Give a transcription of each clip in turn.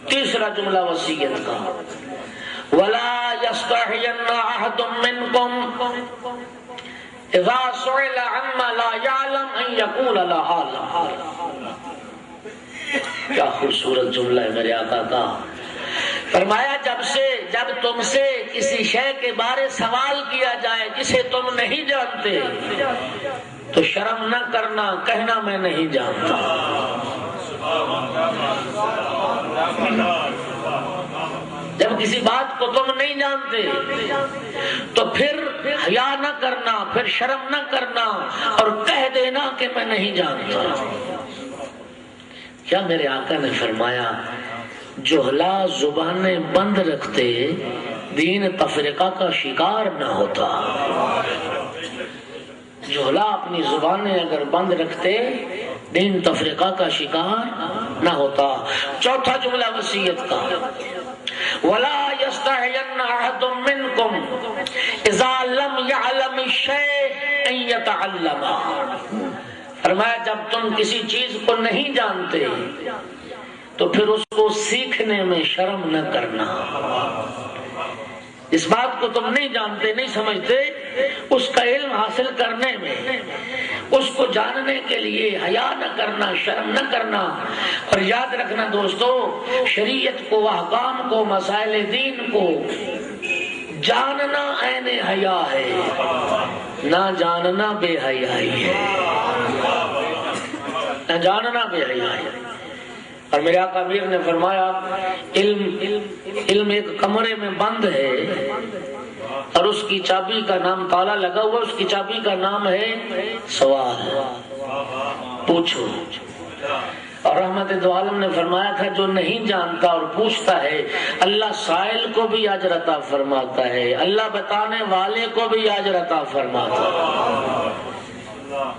تیسرا جملہ وصیت کا، وَلَا يَسْتَحْيَنَّ أَحَدٌ مِّنكُمْ إِذَا سُئِلَ عَمَّا لَا يَعْلَمْ أَن يَقُولَ لَا أَعْلَمُ۔ کیا خوبصورت جملہ ہے میرے آقا کا۔ فرمایا جب تم سے کسی شے کے بارے سوال کیا جائے جسے تم نہیں جانتے تو شرم نہ کرنا، کہنا میں نہیں جانتا۔ جب کسی بات کو تم نہیں جانتے تو پھر حیا نہ کرنا، پھر شرم نہ کرنا اور کہہ دینا کہ میں نہیں جانتا۔ کیا میرے آقا نے فرمایا جہلا زبانیں بند رکھتے دین تفرقہ کا شکار نہ ہوتا۔ جہلا اپنی زبانیں اگر بند رکھتے دین تفرقہ کا شکار نہ ہوتا۔ چوتھا جملہ وصیت کا، وَلَا يَسْتَحْيَنَّ أَحَدٌ مِّنكُمْ إِذَا لَمْ يَعْلَمِ الشَّيْءَ أَن يَتَعَلَّمَهُ۔ فرمایا جب تم کسی چیز کو نہیں جانتے تو پھر اس کو سیکھنے میں شرم نہ کرنا۔ اس بات کو تم نہیں جانتے، نہیں سمجھتے، اس کا علم حاصل کرنے میں، اس کو جاننے کے لیے حیا نہ کرنا، شرم نہ کرنا۔ اور یاد رکھنا دوستو، شریعت کو، احکام کو، مسائل دین کو جاننا عین حیا ہے، نہ جاننا بے حیائی ہے، نہ جاننا بے حیائی ہے۔ اور میرے آقا امیر نے فرمایا علم ایک کمرے میں بند ہے اور اس کی چابی کا نام، تالا لگا ہوا، اس کی چابی کا نام ہے سوال، پوچھو۔ اور رحمت دو عالم نے فرمایا تھا جو نہیں جانتا اور پوچھتا ہے اللہ سائل کو بھی اجر عطا فرماتا ہے، اللہ بتانے والے کو بھی اجر عطا فرماتا ہے۔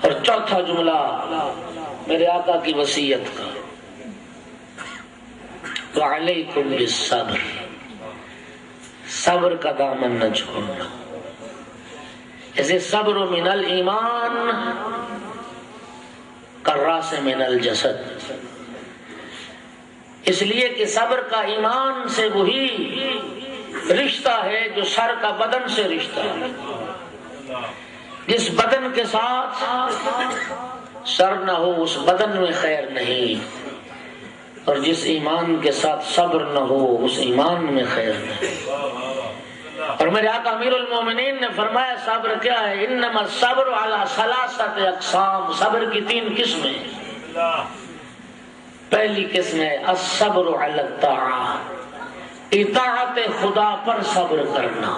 اور چوتھا جملہ میرے آقا کی وصیت کا، وعلیکم بالصبر، صبر کا دامن نہ چھوڑنا۔ جیسے صبر من الایمان کالراس من الجسد، اس لیے کہ صبر کا ایمان سے وہی رشتہ ہے جو سر کا بدن سے رشتہ ہے۔ جس بدن کے ساتھ سر نہ ہو اس بدن میں خیر نہیں، اور جس ایمان کے ساتھ صبر نہ ہو اس ایمان میں خیر نہیں۔ اور میرے آقا امیر المومنین نے فرمایا صبر کیا ہے، انما الصبر علی ثلاثۃ اقسام، صبر کی 3 قسمیں۔ پہلی قسم ہے الصبر علی الطاعہ، اطاعت خدا پر صبر کرنا،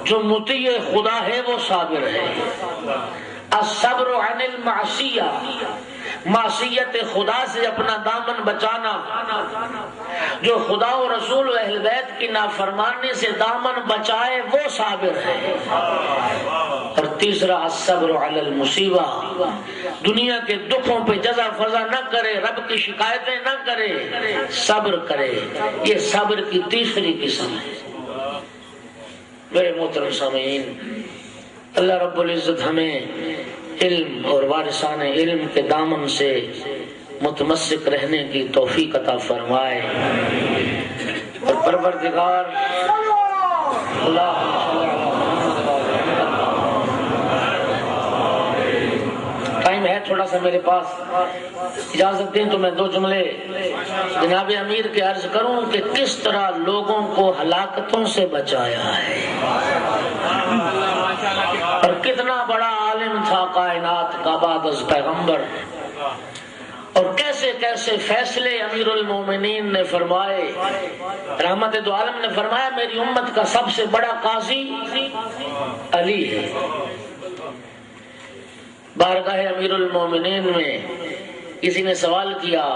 جو مطیع خدا ہے وہ صابر ہے۔ الصبر عن المعصیہ، معصیت خدا سے اپنا دامن بچانا، جو خدا و رسول و اہل بیت کی نافرمانی سے دامن بچائے وہ صابر ہے۔ اور تیسرا الصبر علی المصیبہ، دنیا کے دکھوں پہ جزا فضا نہ کرے، رب کی شکایتیں نہ کرے، صبر کرے، یہ صبر کی تیسری قسم ہے۔ میرے محترم سامعین، اللہ رب العزت ہمیں علم اور وارثان علم کے دامن سے متمسک رہنے کی توفیق عطا فرمائے۔ اور پروردگار اللہ ٹائم ہے تھوڑا سا میرے پاس، اجازت دیں تو میں 2 جملے جناب امیر کے عرض کروں کہ کس طرح لوگوں کو ہلاکتوں سے بچایا ہے، اور کتنا بڑا عالم تھا کائنات کا بعد از پیغمبر، اور کیسے کیسے فیصلے امیر المومنین نے فرمائے۔ رحمت دو عالم نے فرمایا میری امت کا سب سے بڑا قاضی علی ہے۔ بارگاہ امیر المومنین میں کسی نے سوال کیا،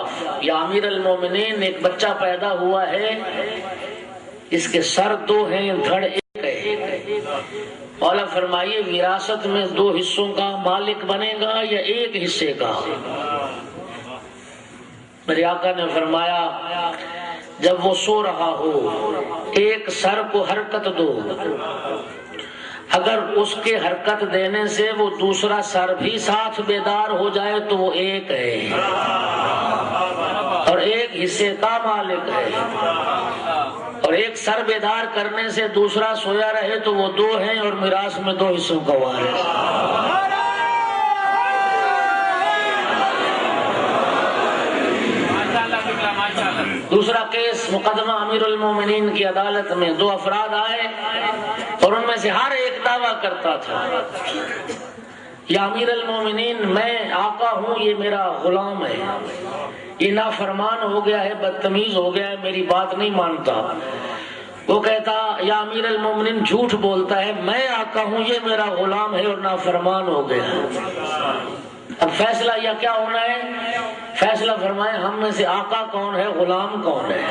یا امیر المومنین ایک بچہ پیدا ہوا ہے، اس کے سر 2 ہیں، دھڑ 1 ہے، مولا فرمائیے وراثت میں 2 حصوں کا مالک بنے گا یا 1 حصے کا؟ میرے آقا نے فرمایا جب وہ سو رہا ہو ایک سر کو حرکت دو، اگر اس کے حرکت دینے سے وہ دوسرا سر بھی ساتھ بیدار ہو جائے تو وہ 1 ہے، اور ایک حصے کا مالک ہے، اور ایک سر بیدار کرنے سے دوسرا سویا رہے تو وہ دو ہیں، اور میراث میں دو حصوں کا وارث۔ دوسرا کیس مقدمہ امیر المومنین کی عدالت میں، دو افراد آئے اور ان میں سے ہر ایک دعویٰ کرتا تھا، یا امیر المومنین میں آقا ہوں، یہ میرا غلام ہے، یہ نافرمان ہو گیا ہے، بدتمیز ہو گیا ہے، میری بات نہیں مانتا۔ وہ کہتا یا امیر المومنین جھوٹ بولتا ہے، میں آقا ہوں، یہ میرا غلام ہے اور نافرمان ہو گیا ہے۔ اب فیصلہ یا کیا ہونا ہے؟ فیصلہ فرمائے ہم میں سے آقا کون ہے، غلام کون ہے؟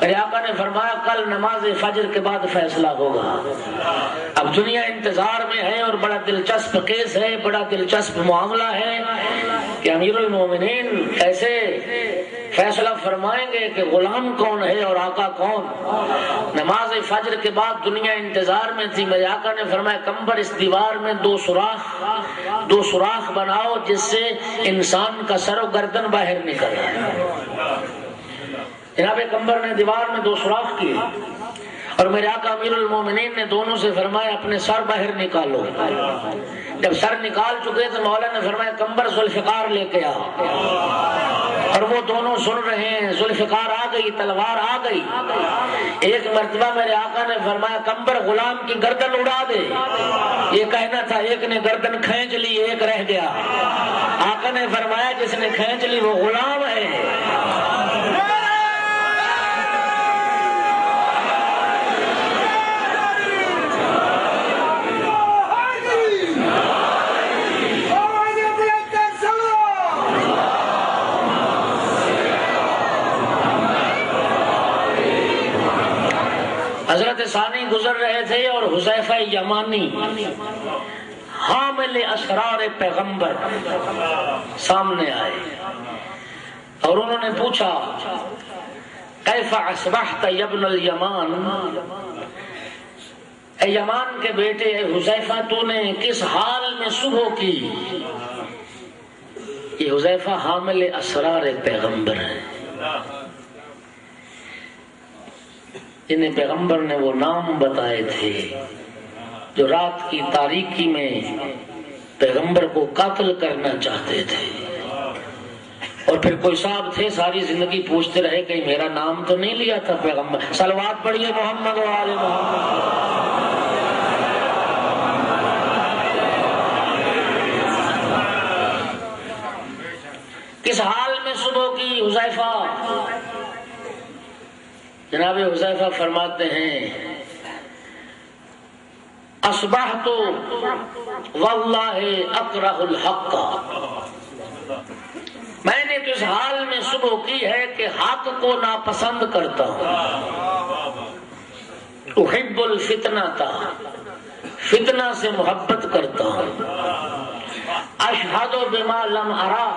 میرے آقا نے فرمایا کل نماز فجر کے بعد فیصلہ ہوگا۔ اب دنیا انتظار میں ہے اور بڑا دلچسپ کیس ہے، بڑا دلچسپ معاملہ ہے کہ امیر المومنین کیسے فیصلہ فرمائیں گے کہ غلام کون ہے اور آقا کون۔ نماز فجر کے بعد دنیا انتظار میں تھی۔ میرے آقا نے فرمایا کمبر اس دیوار میں دو سوراخ بناؤ جس سے انسان کا سر و گردن باہر نکل آئے۔ جناب کمبر نے دیوار میں دو سوراخ کیے اور میرے آقا امیر المومنین نے دونوں سے فرمایا اپنے سر باہر نکالو۔ جب سر نکال چکے تو مولا نے فرمایا کمبر ذوالفقار لے کے آ، اور وہ دونوں سن رہے ہیں، ذوالفقار آ گئی، تلوار آ گئی۔ ایک مرتبہ میرے آقا نے فرمایا کمبر غلام کی گردن اڑا دے، یہ کہنا تھا، ایک نے گردن کھینچ لی، ایک رہ گیا۔ آقا نے فرمایا جس نے کھینچ لی وہ غلام ہے۔ حضرت ثانی گزر رہے تھے اور حذیفہ یمانی حامل اسرار پیغمبر سامنے آئے اور انہوں نے پوچھا کیف اصبحت یا ابن الیمان، اے یمان کے بیٹے، اے حذیفہ تو نے کس حال میں صبح کی؟ یہ حذیفہ حامل اسرار پیغمبر ہیں، انہیں پیغمبر نے وہ نام بتائے تھے جو رات کی تاریکی میں پیغمبر کو قتل کرنا چاہتے تھے، اور پھر کوئی صاحب تھے ساری زندگی پوچھتے رہے کہ میرا نام تو نہیں لیا تھا پیغمبر۔ صلوات پڑھیے محمد و آل محمد۔ کس حال میں صبح کی حذیفہ؟ جناب حذیفہ فرماتے ہیں اصبحت واللہ اکرہ الحق، میں نے تو اس حال میں صبح کی ہے کہ حق کو ناپسند کرتا ہوں، احب الفتنہ تھا، فتنہ سے محبت کرتا ہوں، اشہد بما لم ارا،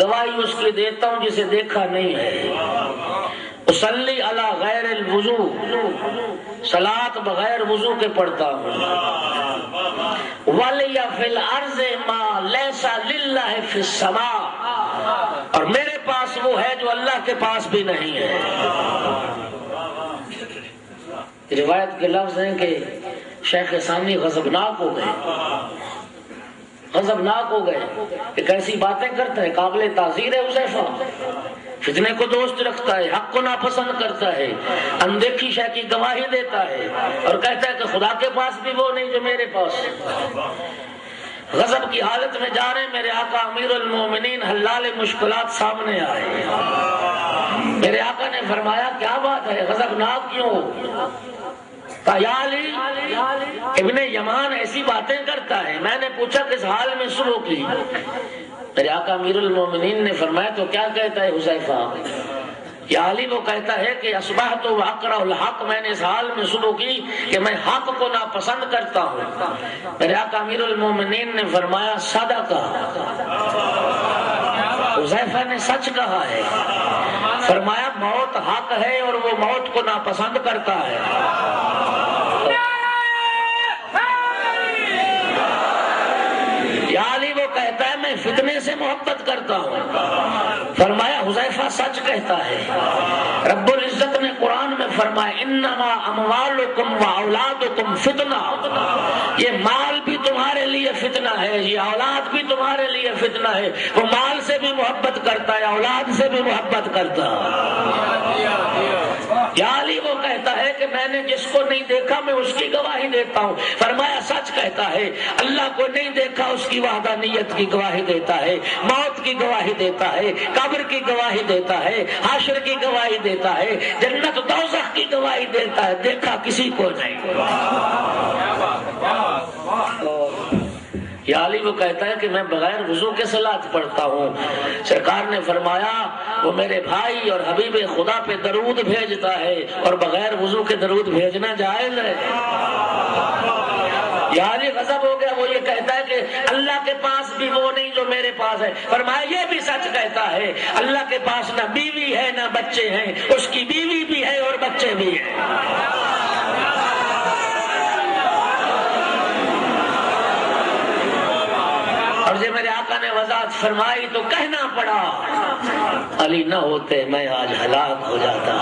گواہی اس کی دیتا ہوں جسے دیکھا نہیں ہے، اصلی علی غیر الوضو، صلاۃ بغیر وضو کے پڑھتا ہوں، ولی فی الارض ما لیس للہ فی السماء، اور میرے پاس وہ ہے جو اللہ کے پاس بھی نہیں ہے۔ روایت کے لفظ ہیں کہ شیخ ثانی غضبناک ہو گئے، غضبناک ہو گئے کہ کیسی باتیں کرتے ہیں، قابل تعزیر ہے حذیفہ، فتنے کو دوست رکھتا ہے، حق کو ناپسند کرتا ہے، اندیکھی شے کی گواہی دیتا ہے، اور کہتا ہے کہ خدا کے پاس بھی وہ نہیں جو میرے پاس۔ غضب کی حالت میں جا رہے میرے آقا امیر المومنین حلال مشکلات سامنے آئے۔ میرے آقا نے فرمایا کیا بات ہے، غضبناک کیوں؟ کہا یا علی، ابن یمان ایسی باتیں کرتا ہے۔ میں نے پوچھا کس حال میں صبح کی؟ میرے آقا امیر المومنین نے فرمایا تو کیا کہتا ہے حذیفہ؟ یا علی وہ کہتا ہے کہ اصبحت واکرہ الحق، میں نے اس حال میں صبح کی کہ میں حق کو ناپسند کرتا ہوں۔ میرے آقا امیر المومنین نے فرمایا صدقہ، حذیفہ نے سچ کہا ہے۔ فرمایا موت حق ہے اور وہ موت کو ناپسند کرتا ہے۔ یا علی وہ کہتا ہے میں فتنے سے محبت کرتا ہوں۔ فرمایا حذیفہ سچ کہتا ہے۔ رب العزت نے قرآن میں فرمایا انما اموالکم واولادکم فتنہ، یہ مال بھی تمہارے لیے فتنہ ہے، یہ اولاد بھی تمہارے لیے فتنہ ہے۔ وہ مال سے بھی محبت کرتا ہے، اولاد سے بھی محبت کرتا ہے۔ یا علی وہ کہتا ہے کہ میں نے جس کو نہیں دیکھا میں اس کی گواہی دیتا ہوں۔ فرمایا سچ کہتا ہے، اللہ کو نہیں دیکھا اس کی وحدانیت کی گواہی دیتا ہے، موت کی گواہی دیتا ہے، قبر کی گواہی دیتا ہے، حشر کی گواہی دیتا ہے، جنت دوزخ کی گواہی دیتا ہے، دیکھا کسی کو نہیں۔ یا علی وہ کہتا ہے کہ میں بغیر وضو کے صلاۃ پڑھتا ہوں۔ سرکار نے فرمایا وہ میرے بھائی اور حبیب خدا پہ درود بھیجتا ہے اور بغیر وضو کے درود بھیجنا جائز ہے۔ یا علی غضب ہو گیا، وہ یہ کہتا ہے کہ اللہ کے پاس بھی وہ نہیں جو میرے پاس ہے۔ فرمایا یہ بھی سچ کہتا ہے، اللہ کے پاس نہ بیوی ہے نہ بچے ہیں، اس کی بیوی بھی ہے اور بچے بھی ہیں۔ اور جب میرے آقا نے وضاحت فرمائی تو کہنا پڑا علی نہ ہوتے میں آج ہلاک ہو جاتا۔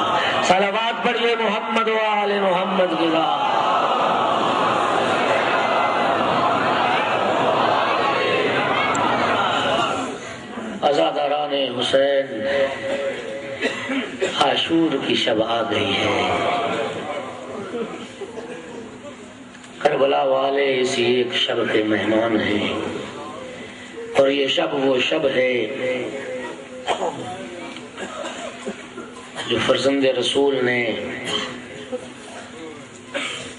صلوات پڑھیے محمد و آل محمد کی ذات۔ عزاداران حسین، عاشور کی شب آ گئی ہے۔ کربلا والے اسی ایک شب کے مہمان ہیں، اور یہ شب وہ شب ہے جو فرزند رسول نے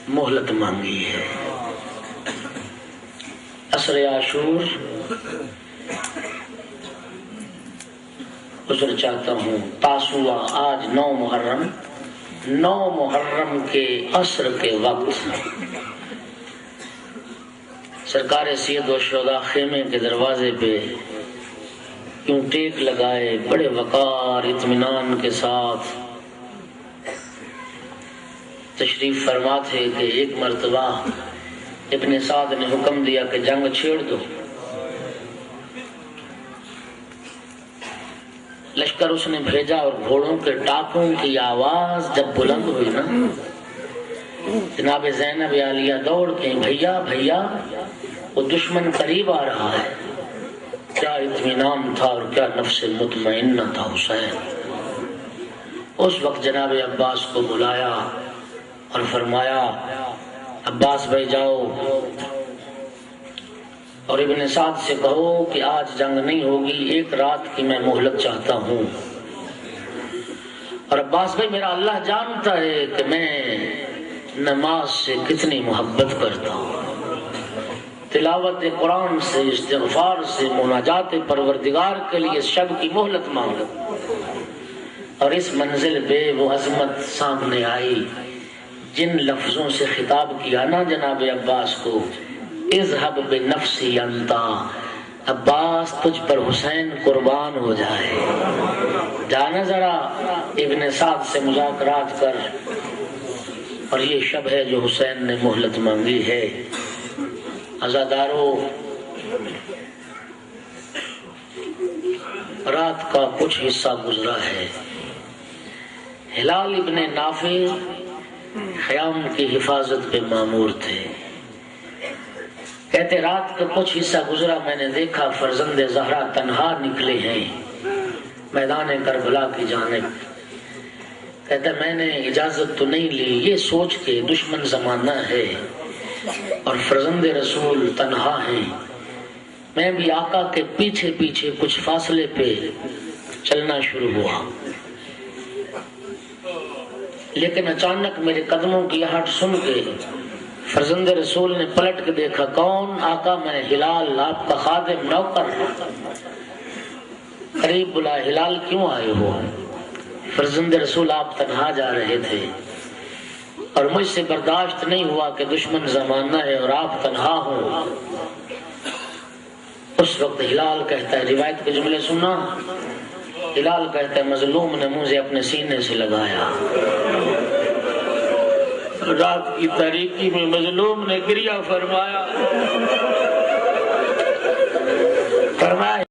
مہلت مانگی ہے۔ عصر عاشور عذر چاہتا ہوں، تاسوعا آج 9 محرم کے عصر کے وقت سرکار سید و شہداء خیمے کے دروازے پہ کیوں ٹیک لگائے بڑے وقار اطمینان کے ساتھ تشریف فرما تھے کہ ایک مرتبہ ابن سعد نے حکم دیا کہ جنگ چھیڑ دو۔ لشکر اس نے بھیجا اور گھوڑوں کے ٹاپوں کی آواز جب بلند ہوئی نا، جناب زینب عالیہ دوڑ کے بھیا بھیا وہ دشمن قریب آ رہا ہے۔ کیا اطمینان تھا اور کیا نفس مطمئنہ تھا حسین۔ اس وقت جناب عباس کو بلایا اور فرمایا عباس بھائی جاؤ اور ابن سعد سے کہو کہ آج جنگ نہیں ہوگی، ایک رات کی میں مہلت چاہتا ہوں۔ اور عباس بھائی میرا اللہ جانتا ہے کہ میں نماز سے کتنی محبت کرتا ہوں، تلاوت قرآن سے، استغفار سے، مناجات پروردگار کے لیے شب کی مہلت مانگا۔ اور اس منزل پہ وہ عظمت سامنے آئی جن لفظوں سے خطاب کیا نا جناب عباس کو، اذهب بنفسی انتا، عباس تجھ پر حسین قربان ہو جائے، جانا ذرا ابن سعد سے مذاکرات کر۔ اور یہ شب ہے جو حسین نے مہلت مانگی ہے۔ عزادارو، رات کا کچھ حصہ گزرا ہے۔ ہلال ابن نافع خیام کی حفاظت پہ مامور تھے۔ کہتے رات کا کچھ حصہ گزرا، میں نے دیکھا فرزند زہرا تنہا نکلے ہیں میدان کربلا کی جانب۔ کہتا میں نے اجازت تو نہیں لی، یہ سوچ کے دشمن زمانہ ہے اور فرزند رسول تنہا ہیں، میں بھی آقا کے پیچھے پیچھے کچھ فاصلے پہ چلنا شروع ہوا۔ لیکن اچانک میرے قدموں کی آہٹ سن کے فرزند رسول نے پلٹ کے دیکھا، کون؟ آقا میں ہلال، آپ کا خادم نوکر۔ قریب بلا، ہلال کیوں آئے ہو؟ فرزند رسول آپ تنہا جا رہے تھے اور مجھ سے برداشت نہیں ہوا کہ دشمن زمانہ ہے اور آپ تنہا ہوں۔ اس وقت ہلال کہتا ہے، روایت کے جملے سننا، ہلال کہتا ہے مظلوم نے مجھے اپنے سینے سے لگایا۔ رات کی تاریکی میں مظلوم نے گریہ فرمایا، فرمایا